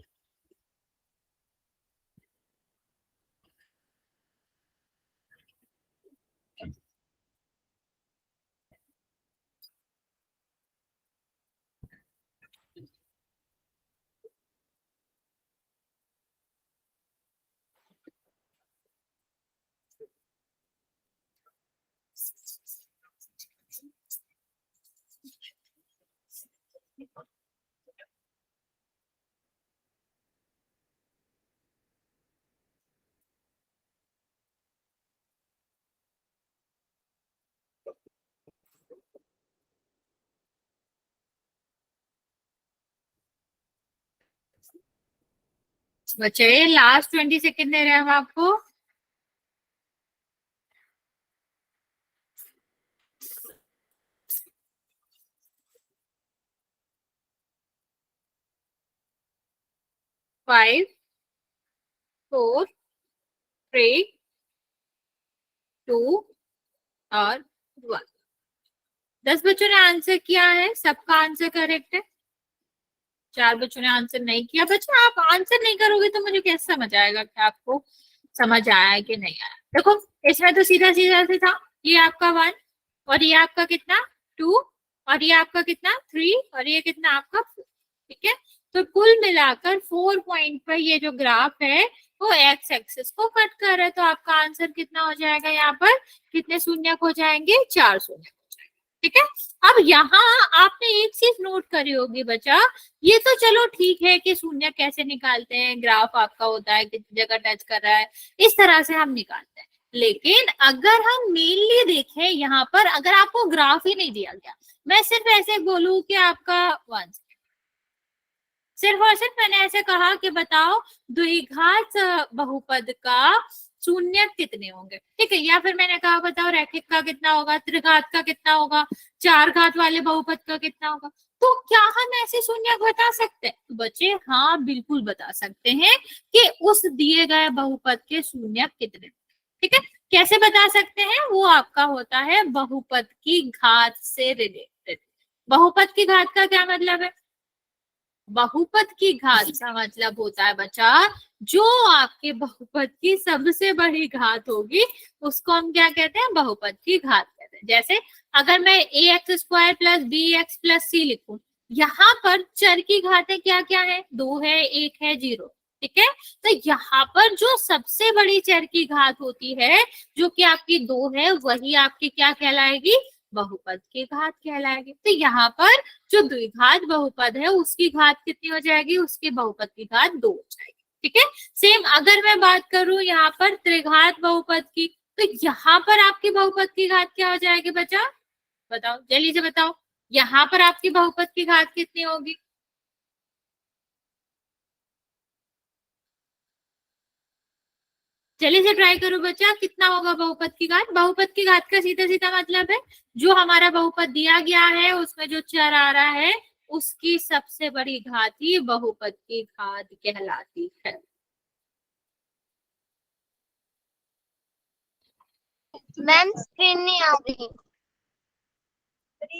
बच्चे लास्ट 20 सेकेंड दे रहे हैं हम आपको। फाइव 4 3 2 और 1। 10 बच्चों ने आंसर किया है, सबका आंसर करेक्ट है। 4 बच्चों ने आंसर नहीं किया। बच्चे आप आंसर नहीं करोगे तो मुझे कैसे समझ आएगा कि आपको समझ आया है कि नहीं आया। देखो, इसमें तो सीधा सीधा से था, ये आपका 1 और ये आपका कितना 2 और ये आपका कितना 3 और ये कितना आपका 4, ठीक है। तो कुल मिलाकर 4 पॉइंट पर ये जो ग्राफ है वो एक्स एक्सिस को कट कर रहा है। तो आपका आंसर कितना हो जाएगा, यहाँ पर कितने शून्य हो जाएंगे, 4 शून्य, ठीक है। अब यहाँ आपने एक चीज नोट करी होगी बच्चा, ये तो चलो ठीक है कि शून्य कैसे निकालते हैं, ग्राफ आपका होता है कितनी जगह टच कर रहा है, इस तरह से हम निकालते हैं। लेकिन अगर हम मेनली देखें यहाँ पर, अगर आपको ग्राफ ही नहीं दिया गया, मैं सिर्फ ऐसे बोलूं कि आपका 1, सिर्फ और सिर्फ मैंने ऐसे कहा कि बताओ द्विघात बहुपद का शून्य कितने होंगे, ठीक है। या फिर मैंने कहा बताओ रैखिक का कितना होगा, त्रिघात का कितना होगा, चार घात वाले बहुपद का कितना होगा। तो क्या हम ऐसे शून्य बता सकते हैं? तो बच्चे हाँ बिल्कुल बता सकते हैं कि उस दिए गए बहुपद के शून्य कितने, ठीक है। कैसे बता सकते हैं, वो आपका होता है बहुपद की घात से रिलेटेड। बहुपद की घात का क्या मतलब है? बहुपद की घात का मतलब होता है बच्चा, जो आपके बहुपद की सबसे बड़ी घात होगी उसको हम क्या कहते हैं, बहुपद की घात कहते हैं। जैसे अगर मैं ax² plus bx plus c लिखूं, यहाँ पर चर की घातें क्या क्या है, 2 है, 1 है, 0, ठीक है। तो यहाँ पर जो सबसे बड़ी चर की घात होती है, जो कि आपकी 2 है, वही आपकी क्या कहलाएगी, बहुपद की घात कहलाएगी। तो यहाँ पर जो द्विघात बहुपद है उसकी घात कितनी हो जाएगी, उसके बहुपद की घात 2 हो जाएगी। ठीक है। सेम अगर मैं बात करूं यहाँ पर त्रिघात बहुपद की, तो यहाँ पर आपकी बहुपद की घात क्या हो जाएगी बच्चा, बताओ जल्दी से बताओ, यहाँ पर आपकी बहुपद की घात कितनी होगी। जल्दी से ट्राई करो बच्चा, कितना होगा बहुपद की घात। बहुपद की घात का सीधा सीधा मतलब है जो हमारा बहुपद दिया गया है उसमें जो चर आ रहा है उसकी सबसे बड़ी घात ही बहुपद की घात कहलाती है। मैम स्क्रीन नहीं आ रही।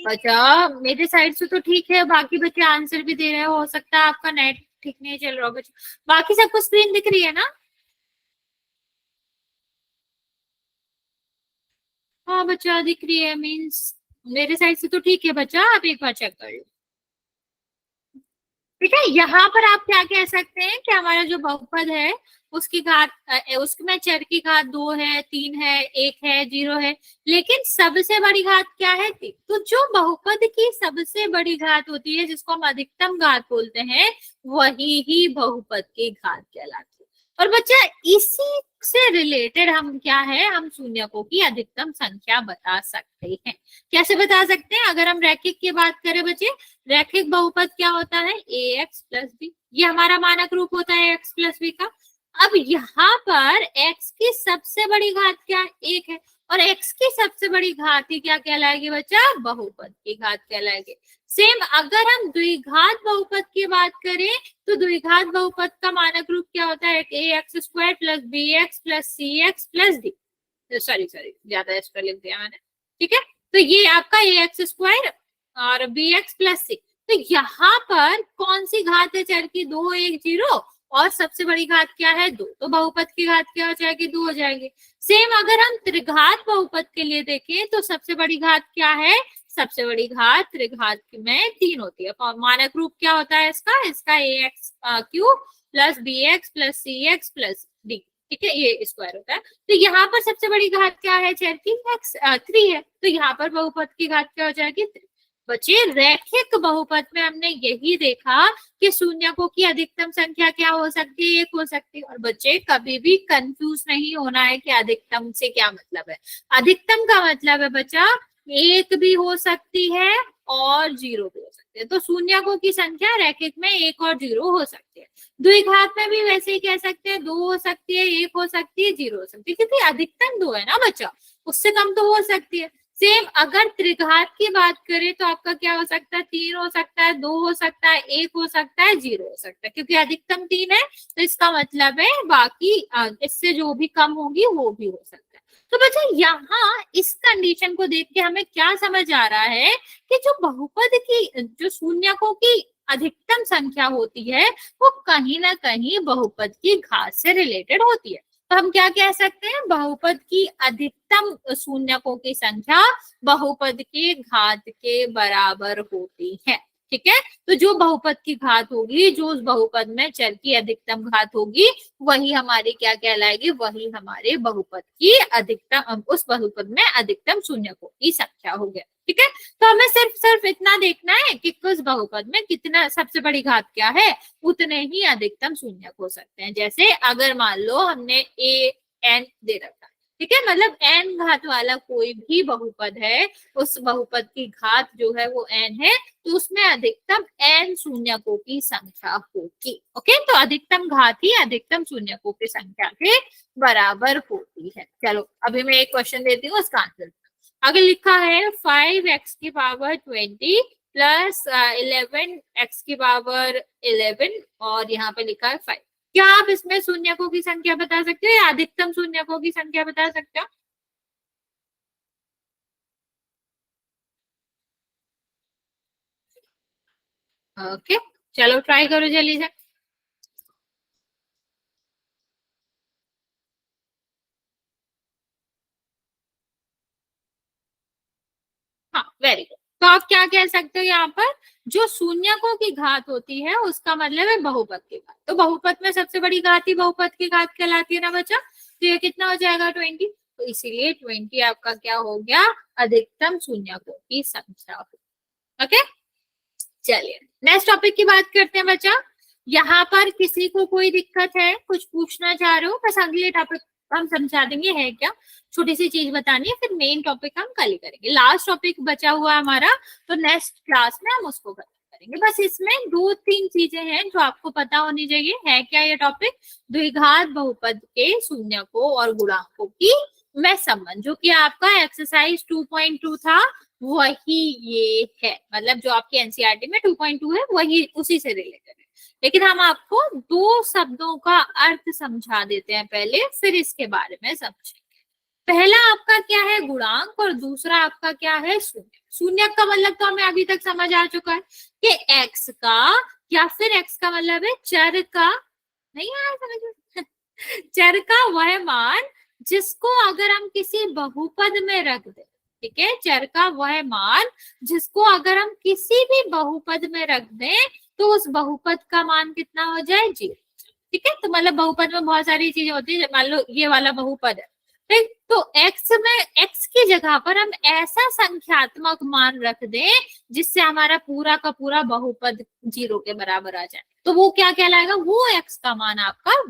बच्चा मेरे साइड से तो ठीक है, बाकी बच्चे आंसर भी दे रहे हो सकता है आपका नेट ठीक नहीं चल रहा हो बच्चा। बाकी सबको स्क्रीन दिख रही है ना। हाँ बच्चा दिख रही है, मीन्स मेरे साइड से तो ठीक है बच्चा, आप एक बार चेक कर लो। ठीक है। यहाँ पर आप क्या कह सकते हैं कि हमारा जो बहुपद है उसकी घात उसमें चर की घात 2 है, 3 है, 1 है, 0 है, लेकिन सबसे बड़ी घात क्या है 3। तो जो बहुपद की सबसे बड़ी घात होती है जिसको हम अधिकतम घात बोलते हैं वही ही बहुपद की घात कहलाती है। और बच्चा इसी से रिलेटेड हम क्या है, हम शून्यकों की अधिकतम संख्या बता सकते हैं। कैसे बता सकते हैं, अगर हम रैखिक की बात करें बच्चे, रैखिक बहुपद क्या होता है ए एक्स प्लस बी, ये हमारा मानक रूप होता है एक्स प्लस बी का। अब यहाँ पर x की सबसे बड़ी घात क्या है, 1 है, और x की सबसे बड़ी घात ही क्या कहलाएगी बच्चा, बहुपद की घात कहलाएगी। सेम अगर हम द्विघात बहुपद की बात करें तो द्विघात बहुपद का मानक रूप क्या होता है, A X square plus B X plus C X plus D, sorry ज्यादा एक्स्ट्रा लिख दिया मैंने। ठीक है। तो ये आपका ए एक्स स्क्वायर और बी एक्स प्लस सी। तो यहाँ पर कौन सी घात है चर की, 2 1 0, और सबसे बड़ी घात क्या है 2, तो बहुपद की घात क्या हो जाएगी 2 हो जाएगी। सेम अगर हम त्रिघात बहुपद के लिए देखें तो सबसे बड़ी घात क्या है, सबसे बड़ी घात त्रिघात में 3 होती है। मानक रूप क्या होता है इसका A X cube plus B X plus C X plus D. ठीक है, ये स्क्वायर होता है। तो यहाँ पर सबसे बड़ी घात क्या है चर की, एक्स 3 है, तो यहाँ पर बहुपद की घात क्या हो जाएगी 3। बच्चे रैखिक बहुपद में हमने यही देखा कि शून्यकों की अधिकतम संख्या क्या हो सकती है, 1 हो सकती है। और बच्चे कभी भी कंफ्यूज नहीं होना है कि अधिकतम से क्या मतलब है। अधिकतम का मतलब है बच्चा 1 भी हो सकती है और 0 भी हो सकती है। तो शून्यकों की संख्या रैखिक में 1 और 0 हो सकती है। द्विघात में भी वैसे ही कह सकते हैं, 2 हो सकती है, 1 हो सकती है, 0 हो सकती है, क्योंकि अधिकतम 2 है ना बच्चा, उससे कम तो हो सकती है। सेम अगर त्रिघात की बात करें तो आपका क्या हो सकता है, 3 हो सकता है, 2 हो सकता है, 1 हो सकता है, 0 हो सकता है, क्योंकि अधिकतम 3 है। तो इसका मतलब है बाकी इससे जो भी कम होगी वो भी हो सकता है। तो बच्चा यहाँ इस कंडीशन को देख के हमें क्या समझ आ रहा है कि जो बहुपद की जो शून्यकों की अधिकतम संख्या होती है वो कहीं ना कहीं बहुपद की घात से रिलेटेड होती है। तो हम क्या कह सकते हैं, बहुपद की अधिकतम शून्यकों की संख्या बहुपद के घात के बराबर होती है। ठीक है। तो जो बहुपद की घात होगी, जो उस बहुपद में चर की अधिकतम घात होगी वही हमारी क्या कहलाएगी, वही हमारे बहुपद की अधिकतम, उस बहुपद में अधिकतम शून्यकों की संख्या हो गया। ठीक है। तो हमें सिर्फ इतना देखना है कि उस बहुपद में कितना सबसे बड़ी घात क्या है, उतने ही अधिकतम शून्यक हो सकते हैं। जैसे अगर मान लो हमने ए एन दे रखा है, ठीक है, मतलब एन घात वाला कोई भी बहुपद है, उस बहुपद की घात जो है वो एन है, तो उसमें अधिकतम एन शून्यकों की संख्या होगी। ओके, तो अधिकतम घात ही अधिकतम शून्यकों की संख्या के बराबर होती है। चलो अभी मैं एक क्वेश्चन देती हूँ, उसका आंसर। आगे लिखा है 5x की पावर 20 प्लस 11x की पावर 11, और यहाँ पे लिखा है 5। क्या आप इसमें शून्यकों की संख्या बता सकते हो या अधिकतम शून्यकों की संख्या बता सकते हो? ओके, चलो ट्राई करो जल्दी से। हाँ वेरी गुड। तो आप क्या कह सकते हो, यहाँ पर जो शून्यकों की घात होती है उसका मतलब है बहुपद की घात। तो बहुपद में सबसे बड़ी घात ही बहुपद की घात कहलाती है ना बच्चा। तो ये कितना हो जाएगा 20। तो इसीलिए 20 आपका क्या हो गया, अधिकतम शून्यकों की संख्या हो। ओके, चलिए नेक्स्ट टॉपिक की बात करते हैं बच्चा। यहाँ पर किसी को कोई दिक्कत है, कुछ पूछना चाह रहे हो? बस अगले टॉपिक हम समझा देंगे है क्या, छोटी सी चीज बतानी है, फिर मेन टॉपिक हम कल ही करेंगे। लास्ट टॉपिक बचा हुआ है हमारा, तो नेक्स्ट क्लास में हम उसको करेंगे। बस इसमें 2-3 चीजें हैं जो आपको पता होनी चाहिए। है क्या ये टॉपिक? द्विघात बहुपद के शून्यकों और गुणांकों की में संबंध, जो कि आपका एक्सरसाइज 2.2 था, वही ये है। मतलब जो आपके एनसीईआरटी में 2.2 है वही उसी से रिलेटेड है। लेकिन हम आपको 2 शब्दों का अर्थ समझा देते हैं पहले, फिर इसके बारे में समझेंगे। पहला आपका क्या है, गुणांक, और दूसरा आपका क्या है, शून्य। शून्य का मतलब तो हमें अभी तक समझ आ चुका है कि एक्स का, या फिर एक्स का मतलब है चर का, नहीं आया समझ में? चर का वह मान जिसको अगर हम किसी बहुपद में रख दें, ठीक है, चर का वह मान जिसको अगर हम किसी भी बहुपद में रख दें तो उस बहुपद का मान कितना हो जाए, 0। ठीक है, तो मतलब बहुपद में बहुत सारी चीजें होती है। मान लो ये वाला बहुपद है, ठीक, तो x में, x की जगह पर हम ऐसा संख्यात्मक मान रख दें जिससे हमारा पूरा का पूरा बहुपद 0 के बराबर आ जाए, तो वो क्या कहलाएगा, वो x का मान आपका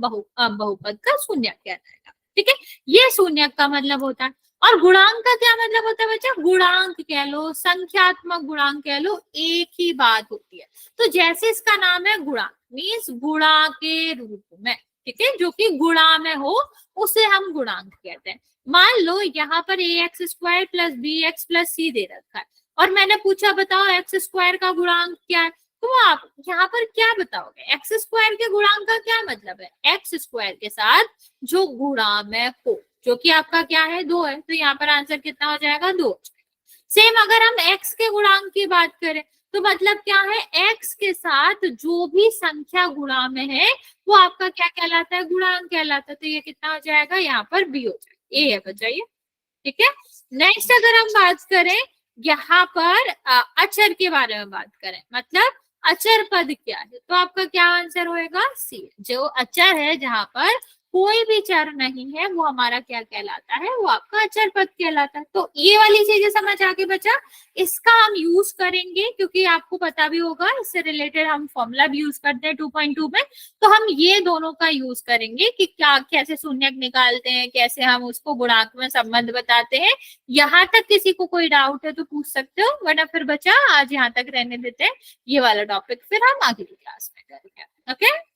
बहुपद का शून्य कहलाएगा। ठीक है, ये शून्य का मतलब होता है। और गुणांक का क्या मतलब होता है बच्चा? गुणांक कह लो, संख्यात्मक गुणांक कह लो, एक ही बात होती है। तो जैसे इसका नाम है गुणांक, मीन्स गुणा के रूप में, ठीक है, जो कि गुणा में हो उसे हम गुणांक कहते हैं। मान लो यहाँ पर ax² plus bx plus c दे रखा है, और मैंने पूछा बताओ x² का गुणांक क्या है, तो आप यहाँ पर क्या बताओगे? x² के गुणांक का क्या मतलब है? x² के साथ जो गुणा में हो, जो कि आपका क्या है, 2 है, तो यहाँ पर आंसर कितना हो जाएगा, 2। सेम अगर हम x के गुणांक की बात करें तो मतलब क्या है, x के साथ जो भी संख्या गुणा में है वो आपका क्या कहलाता है, गुणांक कहलाता है। तो ये कितना हो जाएगा, यहाँ पर b हो जाएगा, ए है बच्चा ये। ठीक है, नेक्स्ट अगर हम बात करें यहाँ पर अचर के बारे में बात करें, मतलब अचर पद क्या है, तो आपका क्या आंसर होएगा, सी। जो अचर है जहां पर कोई भी चर नहीं है वो हमारा क्या कहलाता है, वो आपका अचर पद कहलाता है। तो ये वाली चीजें समझ आगे बचा, इसका हम यूज करेंगे क्योंकि आपको पता भी होगा इससे रिलेटेड हम फॉर्मूला भी यूज करते हैं 2.2 में। तो हम ये दोनों का यूज करेंगे कि क्या, कैसे शून्यक निकालते हैं, कैसे हम उसको गुणांक में संबंध बताते हैं। यहाँ तक किसी को कोई डाउट है तो पूछ सकते हो, वरना फिर बचा आज यहाँ तक रहने देते हैं। ये वाला टॉपिक फिर हम अगली क्लास में करेंगे। ओके।